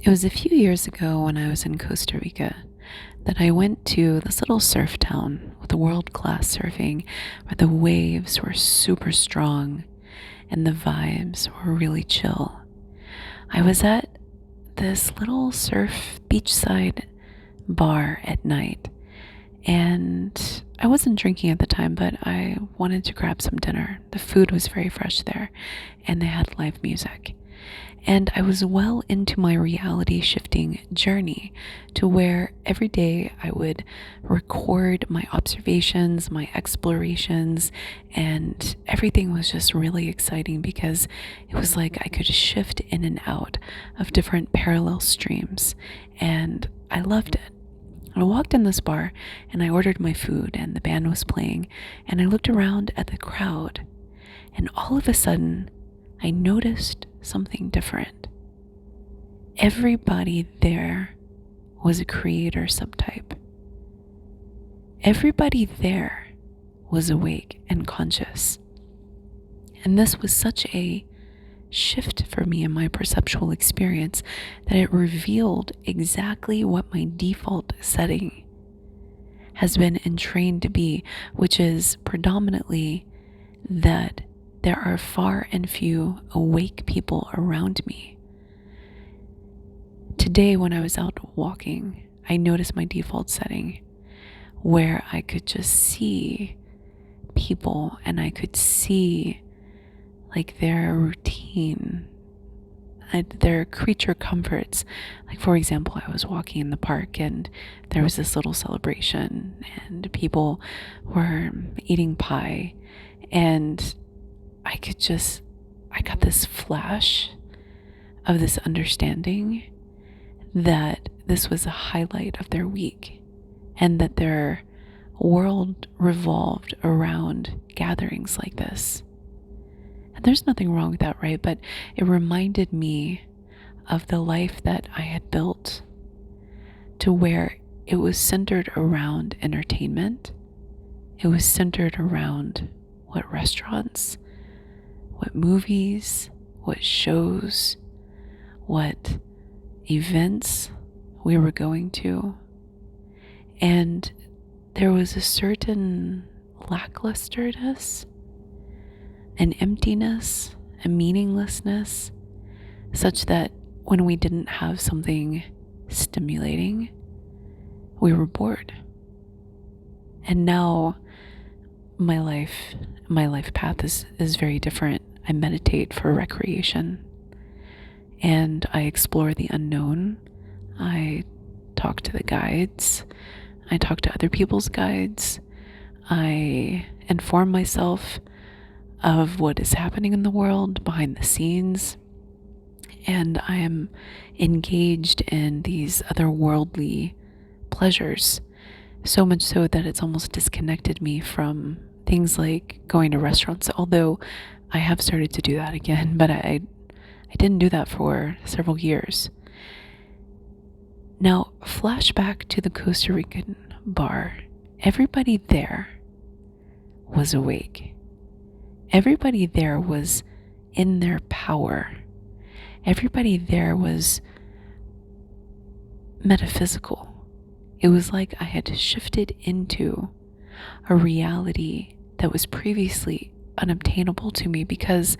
It was a few years ago when I was in Costa Rica that I went to this little surf town with world-class surfing where the waves were super strong and the vibes were really chill. I was at this little surf beachside bar at night, and I wasn't drinking at the time, but I wanted to grab some dinner. The food was very fresh there, and they had live music. And I was well into my reality shifting journey to where every day I would record my observations, my explorations, and everything was just really exciting because it was like I could shift in and out of different parallel streams, and I loved it. I walked in this bar and I ordered my food, and the band was playing, and I looked around at the crowd, and all of a sudden I noticed something different. Everybody there was a creator subtype. Everybody there was awake and conscious. And this was such a shift for me in my perceptual experience that it revealed exactly what my default setting has been entrained to be, which is predominantly that there are far and few awake people around me. Today, when I was out walking, I noticed my default setting where I could just see people and I could see like their routine, their creature comforts. Like, for example, I was walking in the park and there was this little celebration and people were eating pie, and I got this flash of this understanding that this was a highlight of their week and that their world revolved around gatherings like this. And there's nothing wrong with that, right? But it reminded me of the life that I had built to where it was centered around entertainment. It was centered around what restaurants, what movies, what shows, what events we were going to. And there was a certain lacklusterness, an emptiness, a meaninglessness, such that when we didn't have something stimulating, we were bored. And now my life path is very different. I meditate for recreation and I explore the unknown. I talk to the guides. I talk to other people's guides. I inform myself of what is happening in the world behind the scenes. And I am engaged in these otherworldly pleasures, so much so that it's almost disconnected me from things like going to restaurants, although I have started to do that again, but I didn't do that for several years. Now, flashback to the Costa Rican bar. Everybody there was awake. Everybody there was in their power. Everybody there was metaphysical. It was like I had shifted into a reality that was previously unobtainable to me because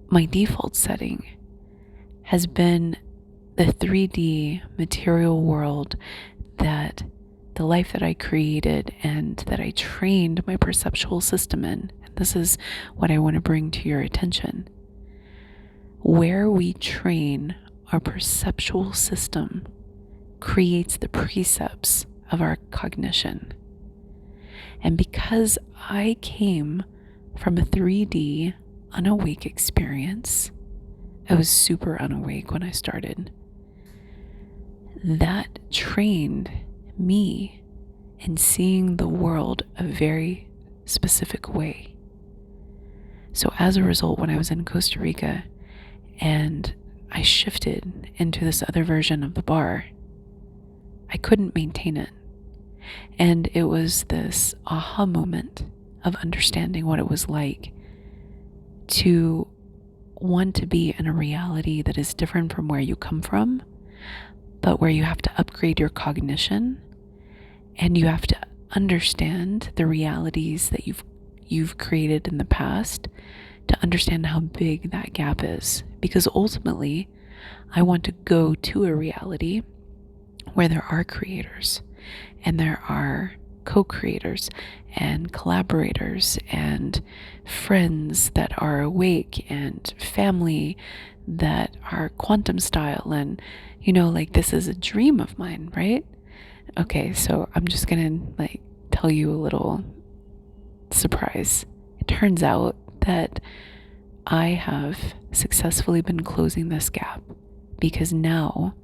my default setting has been the 3D material world, that the life that I created and that I trained my perceptual system in. And this is what I want to bring to your attention. Where we train our perceptual system creates the precepts of our cognition. And because I came from a 3D unawake experience, I was super unawake when I started. That trained me in seeing the world a very specific way. So as a result, when I was in Costa Rica and I shifted into this other version of the bar, I couldn't maintain it. And it was this aha moment of understanding what it was like to want to be in a reality that is different from where you come from, but where you have to upgrade your cognition and you have to understand the realities that you've created in the past to understand how big that gap is. Because ultimately, I want to go to a reality where there are creators and there are co-creators and collaborators and friends that are awake and family that are quantum style. And like, this is a dream of mine, right? Okay, so I'm just gonna tell you a little surprise. It turns out that I have successfully been closing this gap, because now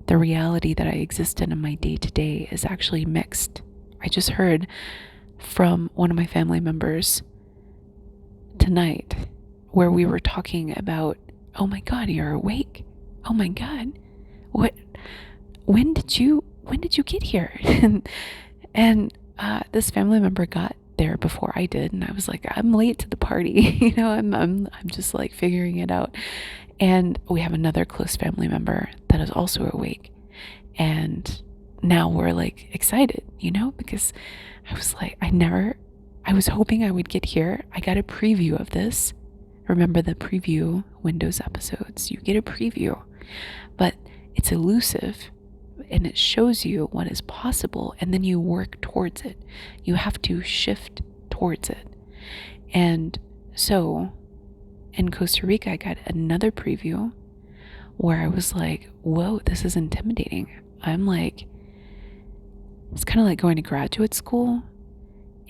the reality that I exist in my day-to-day is actually mixed. I just heard from one of my family members tonight where we were talking about, oh my God, you're awake. Oh my God, when did you get here? and this family member got there before I did, and I was like, I'm late to the party. I'm just like figuring it out. And we have another close family member that is also awake, and now we're like excited, because I was like, I was hoping I would get here. I got a preview of this. Remember the preview Windows episodes? You get a preview, but it's elusive and it shows you what is possible, and then you work towards it. You have to shift towards it. And so in Costa Rica, I got another preview where I was like, whoa, this is intimidating. I'm like, it's kind of like going to graduate school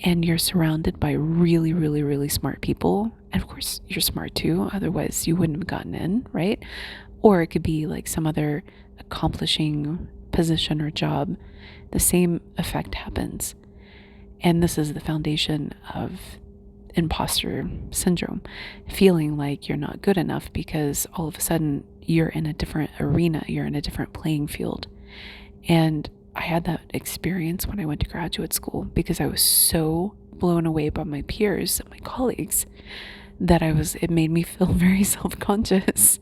and you're surrounded by really, really, really smart people. And of course, you're smart too. Otherwise, you wouldn't have gotten in, right? Or it could be like some other accomplishing position or job. The same effect happens. And this is the foundation of imposter syndrome, feeling like you're not good enough because all of a sudden you're in a different arena, you're in a different playing field. And I had that experience when I went to graduate school because I was so blown away by my peers and my colleagues that it made me feel very self-conscious.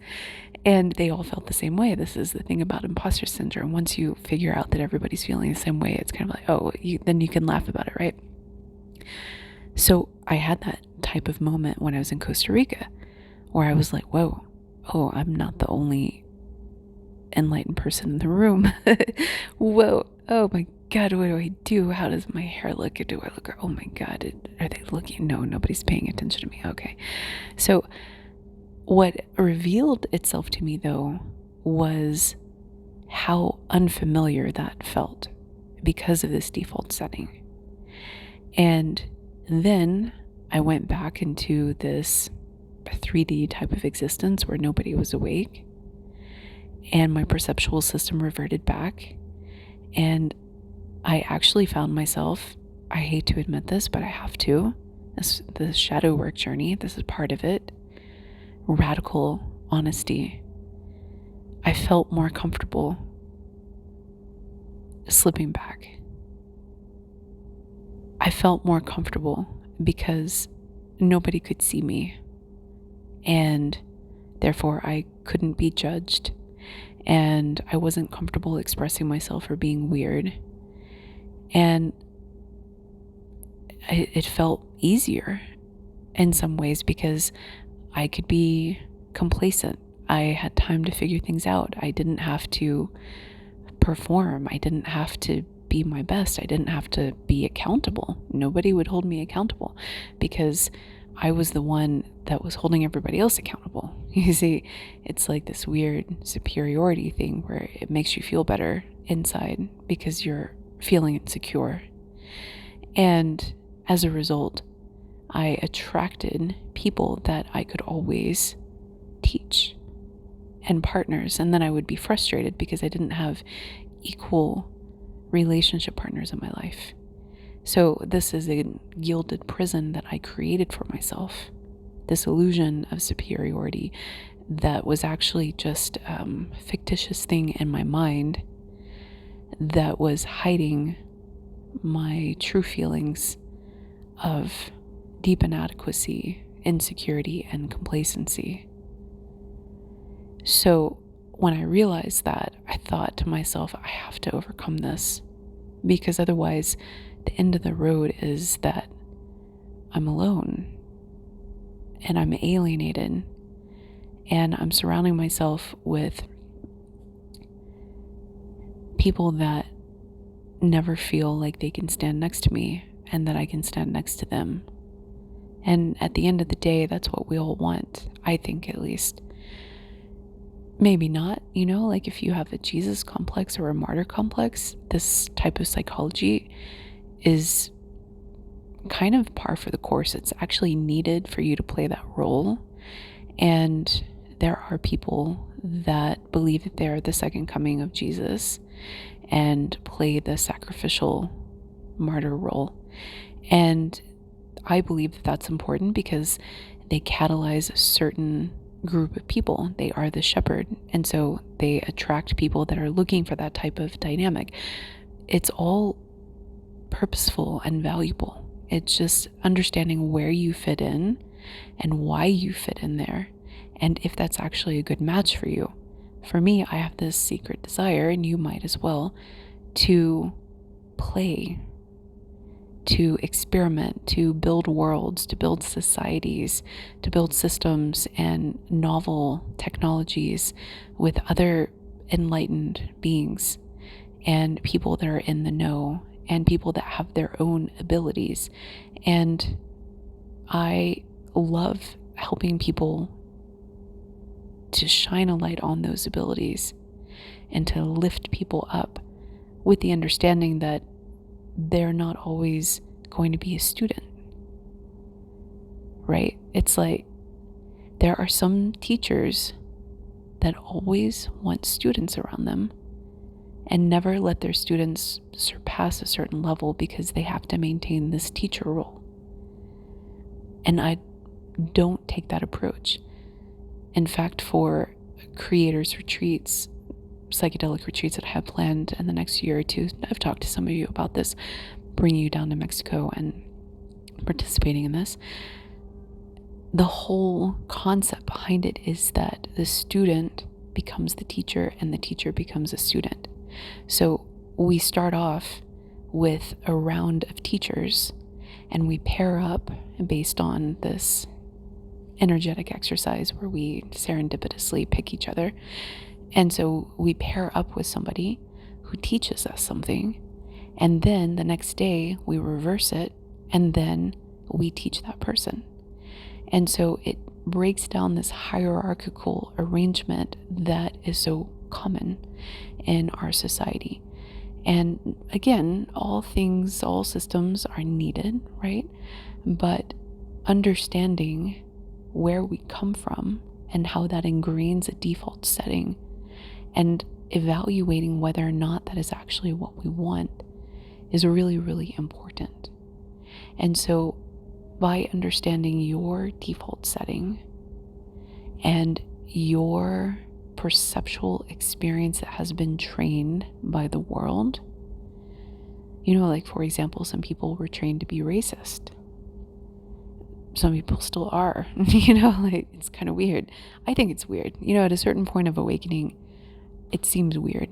And they all felt the same way. This is the thing about imposter syndrome. Once you figure out that everybody's feeling the same way, it's kind of like, then you can laugh about it, right? So I had that type of moment when I was in Costa Rica where I was like, whoa, I'm not the only enlightened person in the room. Whoa, oh my God, what do I do? How does my hair look? Do I look? Oh my God, are they looking? No, nobody's paying attention to me. Okay. So what revealed itself to me, though, was how unfamiliar that felt because of this default setting. And then I went back into this 3D type of existence where nobody was awake, and my perceptual system reverted back. And I actually found myself, I hate to admit this, but I have to, the shadow work journey, this is part of it, radical honesty. I felt more comfortable slipping back. I felt more comfortable because nobody could see me, and therefore I couldn't be judged, and I wasn't comfortable expressing myself or being weird. And it felt easier in some ways because I could be complacent. I had time to figure things out. I didn't have to perform. I didn't have to be my best. I didn't have to be accountable. Nobody would hold me accountable because I was the one that was holding everybody else accountable. You see, it's like this weird superiority thing where it makes you feel better inside because you're feeling insecure. And as a result, I attracted people that I could always teach and partners. And then I would be frustrated because I didn't have equal relationship partners in my life. So this is a gilded prison that I created for myself. This illusion of superiority that was actually just a fictitious thing in my mind that was hiding my true feelings of deep inadequacy, insecurity, and complacency. So when I realized that, I thought to myself, I have to overcome this, because otherwise the end of the road is that I'm alone and I'm alienated, and I'm surrounding myself with people that never feel like they can stand next to me and that I can stand next to them. And at the end of the day, that's what we all want, I think, at least. Maybe not, like if you have a Jesus complex or a martyr complex, this type of psychology is kind of par for the course. It's actually needed for you to play that role. And there are people that believe that they're the second coming of Jesus and play the sacrificial martyr role. And I believe that that's important because they catalyze a certain group of people. They are the shepherd. And so they attract people that are looking for that type of dynamic. It's all purposeful and valuable. It's just understanding where you fit in and why you fit in there, and if that's actually a good match for you. For me, I have this secret desire, and you might as well, to play, to experiment, to build worlds, to build societies, to build systems and novel technologies with other enlightened beings and people that are in the know and people that have their own abilities. And I love helping people to shine a light on those abilities and to lift people up with the understanding that they're not always going to be a student, right? It's like there are some teachers that always want students around them and never let their students surpass a certain level because they have to maintain this teacher role. And I don't take that approach. In fact, for creators retreats, psychedelic retreats that I have planned in the next year or two, I've talked to some of you about this, bringing you down to Mexico and participating in this. The whole concept behind it is that the student becomes the teacher and the teacher becomes a student. So we start off with a round of teachers and we pair up based on this energetic exercise where we serendipitously pick each other. And so we pair up with somebody who teaches us something, and then the next day we reverse it, and then we teach that person. And so it breaks down this hierarchical arrangement that is so common in our society. And again, all systems are needed, right? But understanding where we come from and how that ingrains a default setting and evaluating whether or not that is actually what we want is really, really important. And so by understanding your default setting and your perceptual experience that has been trained by the world, like for example, some people were trained to be racist. Some people still are, like it's kind of weird. I think it's weird, at a certain point of awakening, it seems weird,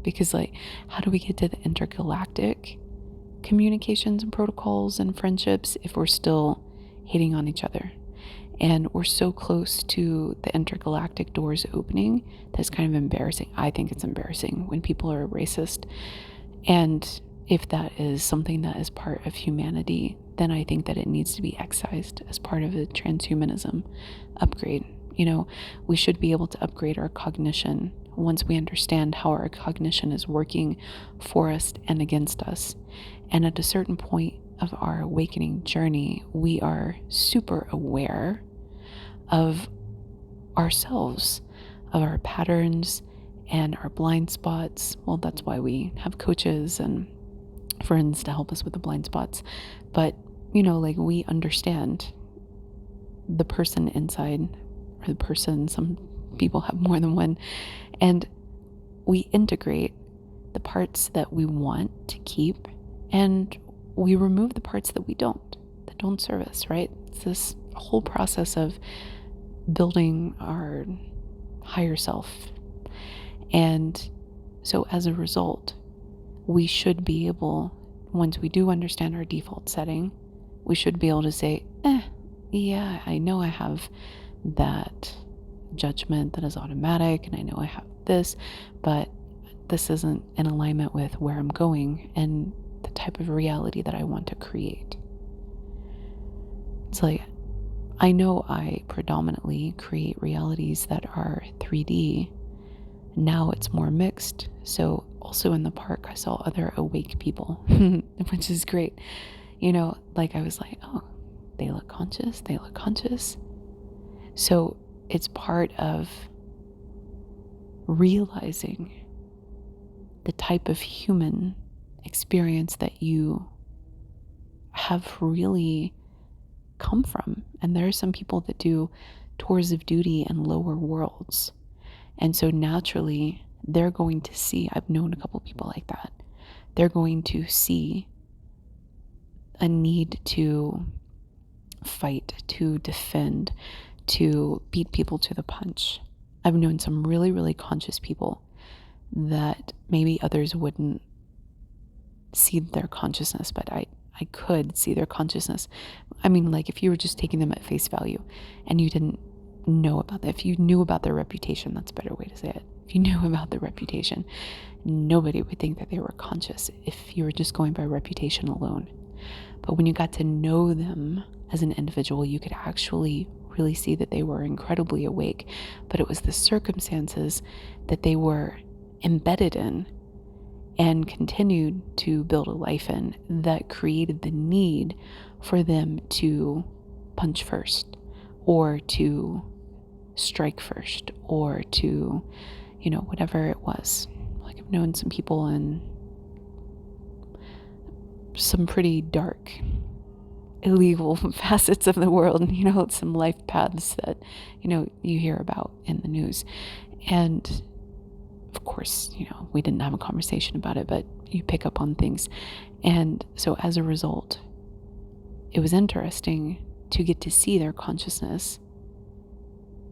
because like, how do we get to the intergalactic communications and protocols and friendships if we're still hating on each other? And we're so close to the intergalactic doors opening that's kind of embarrassing. I think it's embarrassing when people are racist. And if that is something that is part of humanity, then I think that it needs to be excised as part of a transhumanism upgrade. We should be able to upgrade our cognition once we understand how our cognition is working for us and against us. And at a certain point of our awakening journey, we are super aware of ourselves, of our patterns and our blind spots. Well, that's why we have coaches and friends to help us with the blind spots. But, we understand the person inside, or the person, some people have more than one, and we integrate the parts that we want to keep and we remove the parts that don't serve us, right? It's this whole process of building our higher self. And so as a result, we should be able, once we do understand our default setting, we should be able to say, yeah, I know I have that judgment that is automatic, and I know I have this, but this isn't in alignment with where I'm going and the type of reality that I want to create. It's like, I know I predominantly create realities that are 3D. Now it's more mixed. So also in the park, I saw other awake people, which is great. Like I was like, oh, they look conscious. They look conscious. So it's part of realizing the type of human experience that you have really come from. And there are some people that do tours of duty in lower worlds. And so naturally, they're going to see, I've known a couple people like that, they're going to see a need to fight, to defend, to beat people to the punch. I've known some really, really conscious people that maybe others wouldn't see their consciousness, but I could see their consciousness. I mean, like if you were just taking them at face value and you didn't know about that, if you knew about their reputation, that's a better way to say it. If you knew about their reputation, nobody would think that they were conscious if you were just going by reputation alone. But when you got to know them as an individual, you could actually really see that they were incredibly awake, but it was the circumstances that they were embedded in and continued to build a life in that created the need for them to punch first, or to strike first, or to, whatever it was. Like I've known some people in some pretty dark, illegal facets of the world, some life paths that, you hear about in the news. And of course, we didn't have a conversation about it, but you pick up on things. And so as a result, it was interesting to get to see their consciousness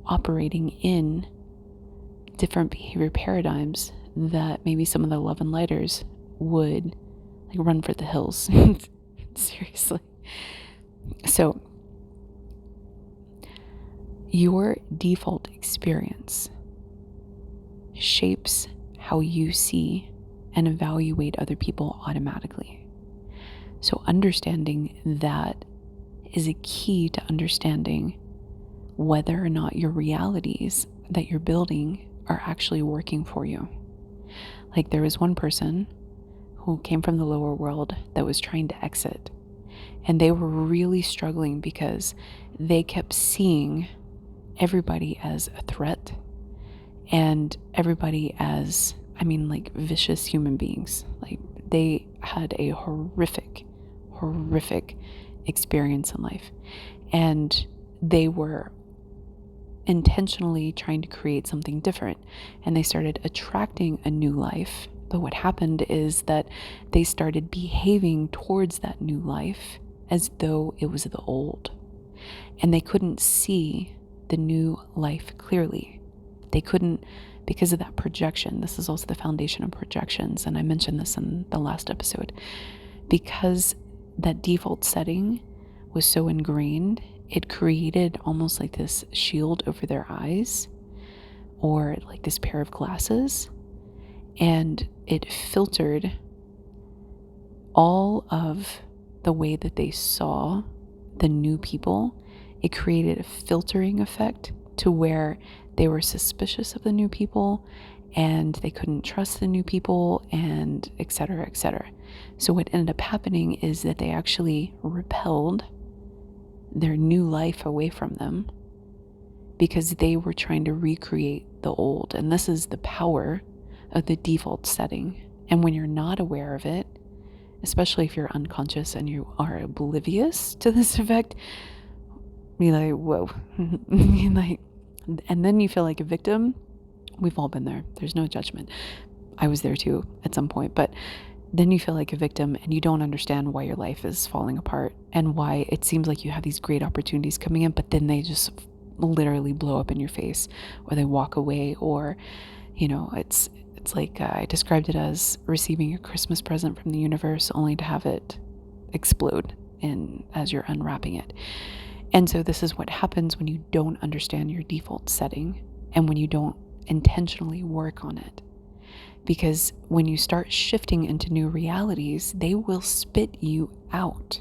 operating in different behavior paradigms that maybe some of the love and lighters would like run for the hills. Seriously. So your default experience shapes how you see and evaluate other people automatically. So understanding that is a key to understanding whether or not your realities that you're building are actually working for you. Like there was one person who came from the lower world that was trying to exit, and they were really struggling because they kept seeing everybody as a threat and everybody as, like vicious human beings. Like they had a horrific experience in life, and they were intentionally trying to create something different, and they started attracting a new life. But what happened is that they started behaving towards that new life as though it was the old, and they couldn't see the new life clearly. They couldn't, because of that projection. This is also the foundation of projections, and I mentioned this in the last episode. Because that default setting was so ingrained, it created almost like this shield over their eyes, or like this pair of glasses, and it filtered all of the way that they saw the new people. It created a filtering effect to where they were suspicious of the new people and they couldn't trust the new people, and et cetera, et cetera. So what ended up happening is that they actually repelled their new life away from them because they were trying to recreate the old. And this is the power of the default setting. And when you're not aware of it, especially if you're unconscious and you are oblivious to this effect, you're like, whoa. And then you feel like a victim. We've all been there. There's no judgment. I was there too at some point. But then you feel like a victim and you don't understand why your life is falling apart and why it seems like you have these great opportunities coming in, but then they just literally blow up in your face, or they walk away, or, it's like I described it as receiving a Christmas present from the universe only to have it explode as you're unwrapping it. And so this is what happens when you don't understand your default setting and when you don't intentionally work on it. Because when you start shifting into new realities, they will spit you out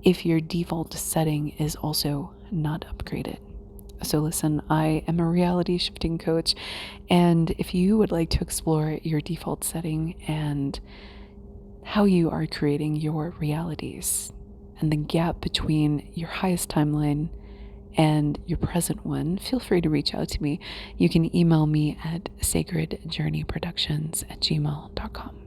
if your default setting is also not upgraded. So listen, I am a reality shifting coach, and if you would like to explore your default setting and how you are creating your realities and the gap between your highest timeline and your present one, feel free to reach out to me. You can email me at sacredjourneyproductions@gmail.com.